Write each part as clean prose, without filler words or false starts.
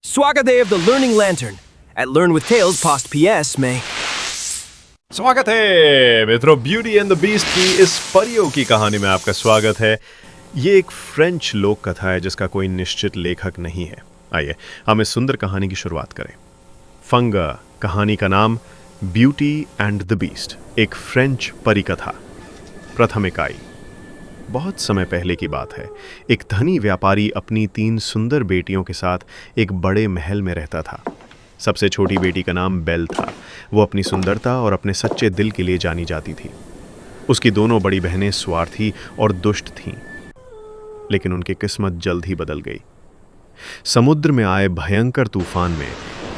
स्वागत है the learning lantern at learn with tales past PS में। स्वागत है मित्रों, ब्यूटी एंड द बीस्ट की इस परियों की कहानी में आपका स्वागत है। ये एक फ्रेंच लोक कथा है जिसका कोई निश्चित लेखक नहीं है। आइए हम इस सुंदर कहानी की शुरुआत करें। फंगा कहानी का नाम, ब्यूटी एंड द बीस्ट, एक फ्रेंच परी कथा। प्रथम इकाई। बहुत समय पहले की बात है। एक धनी व्यापारी अपनी 3 सुंदर बेटियों के साथ एक बड़े महल में रहता था। सबसे छोटी बेटी का नाम बेल था। वो अपनी सुंदरता और अपने सच्चे दिल के लिए जानी जाती थी। उसकी दोनों बड़ी बहनें स्वार्थी और दुष्ट थीं, लेकिन उनकी किस्मत जल्द ही बदल गई। समुद्र में आए भयंकर तूफान में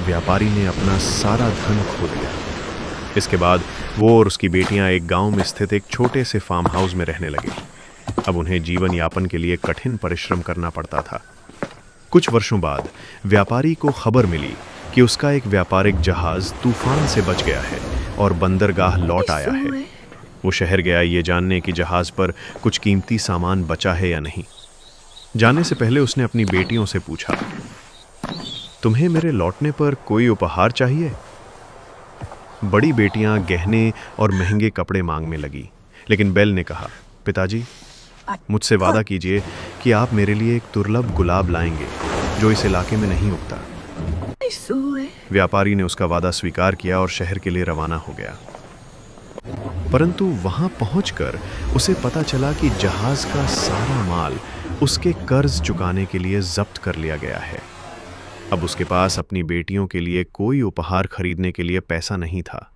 व्यापारी ने अपना सारा धन खो दिया। इसके बाद वो और उसकी बेटियां एक गांव में स्थित एक छोटे से फार्म हाउस में रहने लगे। अब उन्हें जीवन यापन के लिए कठिन परिश्रम करना पड़ता था। कुछ वर्षों बाद व्यापारी को खबर मिली कि उसका एक व्यापारिक जहाज तूफान से बच गया है और बंदरगाह लौट आया है। वो शहर गया ये जानने कि जहाज पर कुछ कीमती सामान बचा है या नहीं। जाने से पहले उसने अपनी बेटियों से पूछा, तुम्हें मेरे लौटने पर कोई उपहार चाहिए? बड़ी बेटियां गहने और महंगे कपड़े मांगने लगी, लेकिन बेल ने कहा, पिताजी, मुझसे वादा कीजिए कि आप मेरे लिए एक दुर्लभ गुलाब लाएंगे जो इस इलाके में नहीं उगता। व्यापारी ने उसका वादा स्वीकार किया और शहर के लिए रवाना हो गया। परंतु वहां पहुंचकर उसे पता चला कि जहाज का सारा माल उसके कर्ज चुकाने के लिए जब्त कर लिया गया है। अब उसके पास अपनी बेटियों के लिए कोई उपहार खरीदने के लिए पैसा नहीं था।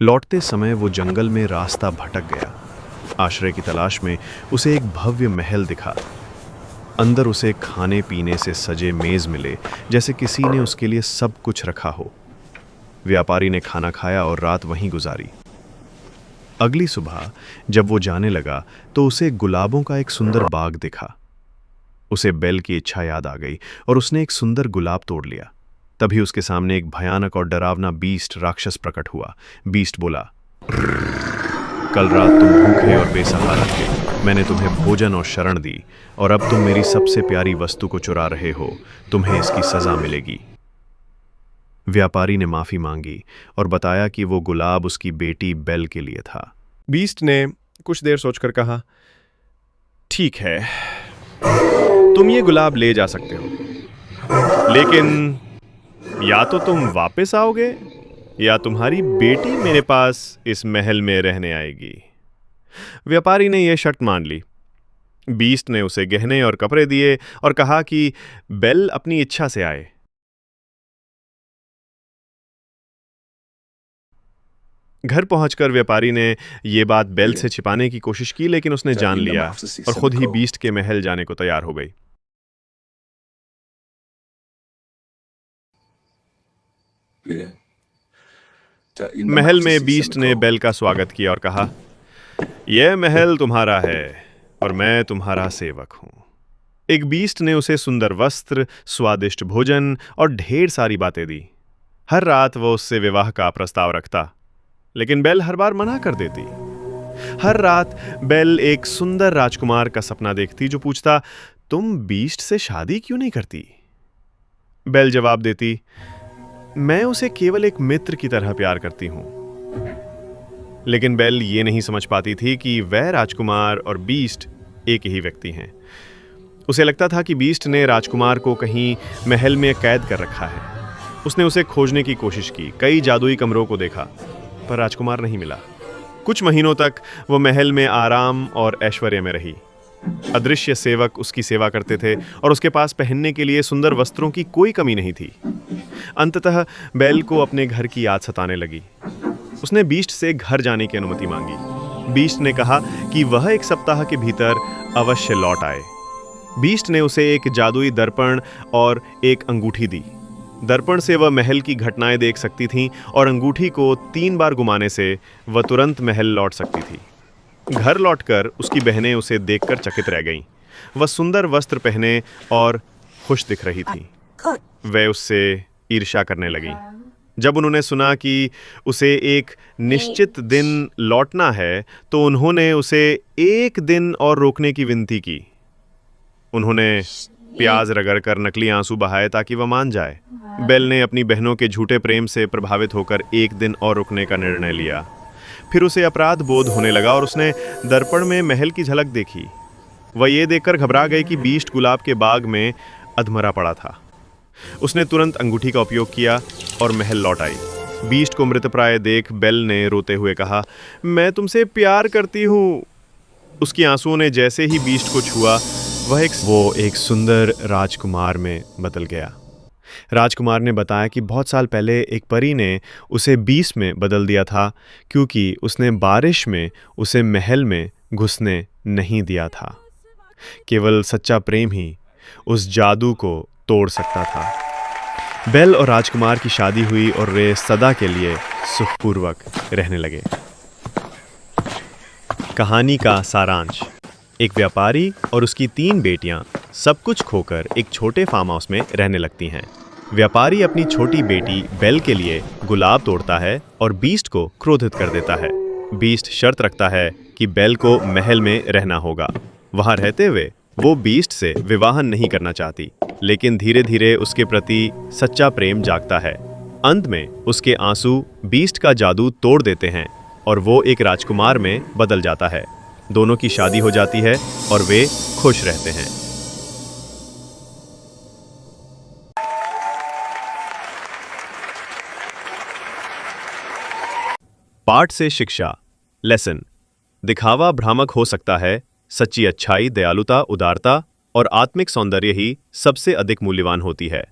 लौटते समय वो जंगल में रास्ता भटक गया। आश्रय की तलाश में उसे एक भव्य महल दिखा। अंदर उसे खाने पीने से सजे मेज मिले, जैसे किसी ने उसके लिए सब कुछ रखा हो। व्यापारी ने खाना खाया और रात वहीं गुजारी। अगली सुबह जब वो जाने लगा तो उसे गुलाबों का एक सुंदर बाग दिखा। उसे बेल की इच्छा याद आ गई और उसने एक सुंदर गुलाब तोड़ लिया। तभी उसके सामने एक भयानक और डरावना बीस्ट राक्षस प्रकट हुआ। बीस्ट बोला, कल रात तुम भूखे और बेसहारा थे। मैंने तुम्हें भोजन और शरण दी और अब तुम मेरी सबसे प्यारी वस्तु को चुरा रहे हो। तुम्हें इसकी सजा मिलेगी। व्यापारी ने माफी मांगी और बताया कि वो गुलाब उसकी बेटी बेल के लिए था। बीस्ट ने कुछ देर सोचकर कहा, ठीक है, तुम ये गुलाब ले जा सकते हो, लेकिन या तो तुम वापस आओगे या तुम्हारी बेटी मेरे पास इस महल में रहने आएगी। व्यापारी ने यह शर्त मान ली। बीस्ट ने उसे गहने और कपड़े दिए और कहा कि बेल अपनी इच्छा से आए। घर पहुंचकर व्यापारी ने यह बात बेल से छिपाने की कोशिश की, लेकिन उसने जान लिया और खुद ही बीस्ट के महल जाने को तैयार हो गई। महल में बीस्ट ने बेल का स्वागत किया और कहा, यह महल तुम्हारा है और मैं तुम्हारा सेवक हूं। एक बीस्ट ने उसे सुंदर वस्त्र, स्वादिष्ट भोजन और ढेर सारी बातें दी। हर रात वो उससे विवाह का प्रस्ताव रखता, लेकिन बेल हर बार मना कर देती। हर रात बेल एक सुंदर राजकुमार का सपना देखती जो पूछता, तुम बीस्ट से शादी क्यों नहीं करती? बेल जवाब देती, मैं उसे केवल एक मित्र की तरह प्यार करती हूं। लेकिन बेल ये नहीं समझ पाती थी कि वह राजकुमार और बीस्ट एक ही व्यक्ति हैं। उसे लगता था कि बीस्ट ने राजकुमार को कहीं महल में कैद कर रखा है। उसने उसे खोजने की कोशिश की, कई जादुई कमरों को देखा, पर राजकुमार नहीं मिला। कुछ महीनों तक वो महल में आराम और ऐश्वर्य में रही। अदृश्य सेवक उसकी सेवा करते थे और उसके पास पहनने के लिए सुंदर वस्त्रों की कोई कमी नहीं थी। अंततः बेल को अपने घर की याद सताने लगी। उसने बीस्ट से घर जाने की अनुमति मांगी। बीस्ट ने कहा कि वह एक सप्ताह के भीतर अवश्य लौट आए। बीस्ट ने उसे एक जादुई दर्पण और एक अंगूठी दी। दर्पण से वह महल की घटनाएं देख सकती थी और अंगूठी को 3 बार घुमाने से वह तुरंत महल लौट सकती थी। घर लौटकर उसकी बहनें उसे देखकर चकित रह गईं। वह सुंदर वस्त्र पहने और खुश दिख रही थी। वे उससे ईर्ष्या करने लगी। जब उन्होंने सुना कि उसे एक निश्चित दिन लौटना है, तो उन्होंने उसे एक दिन और रोकने की विनती की। उन्होंने प्याज रगड़कर नकली आंसू बहाए ताकि वह मान जाए। बेल ने अपनी बहनों के झूठे प्रेम से प्रभावित होकर एक दिन और रुकने का निर्णय लिया। फिर उसे अपराध बोध होने लगा और उसने दर्पण में महल की झलक देखी। वह ये देखकर घबरा गई कि बीस्ट गुलाब के बाग में अधमरा पड़ा था। उसने तुरंत अंगूठी का उपयोग किया और महल लौट आई। बीस्ट को मृतप्राय देख बेल ने रोते हुए कहा, मैं तुमसे प्यार करती हूँ। उसकी आंसुओं ने जैसे ही बीस्ट को छुआ, वो एक सुंदर राजकुमार में बदल गया। राजकुमार ने बताया कि बहुत साल पहले एक परी ने उसे बीस्ट में बदल दिया था, क्योंकि उसने बारिश में उसे महल में घुसने नहीं दिया था। केवल सच्चा प्रेम ही उस जादू को तोड़ सकता था। बेल और राजकुमार की शादी हुई और वे सदा के लिए सुखपूर्वक रहने लगे। कहानी का सारांश: एक व्यापारी और उसकी 3 बेटियां सब कुछ खोकर एक छोटे फार्म हाउस में रहने लगती हैं। व्यापारी अपनी छोटी बेटी बेल के लिए गुलाब तोड़ता है और बीस्ट को क्रोधित कर देता है। बीस्ट शर्त रखता है कि बेल को महल में रहना होगा। वहां रहते हुए वो बीस्ट से विवाह नहीं करना चाहती, लेकिन धीरे धीरे उसके प्रति सच्चा प्रेम जागता है। अंत में उसके आंसू बीस्ट का जादू तोड़ देते हैं और वो एक राजकुमार में बदल जाता है। दोनों की शादी हो जाती है और वे खुश रहते हैं। पाठ से शिक्षा: लेसन। दिखावा भ्रामक हो सकता है, सच्ची अच्छाई, दयालुता, उदारता और आत्मिक सौंदर्य ही सबसे अधिक मूल्यवान होती है।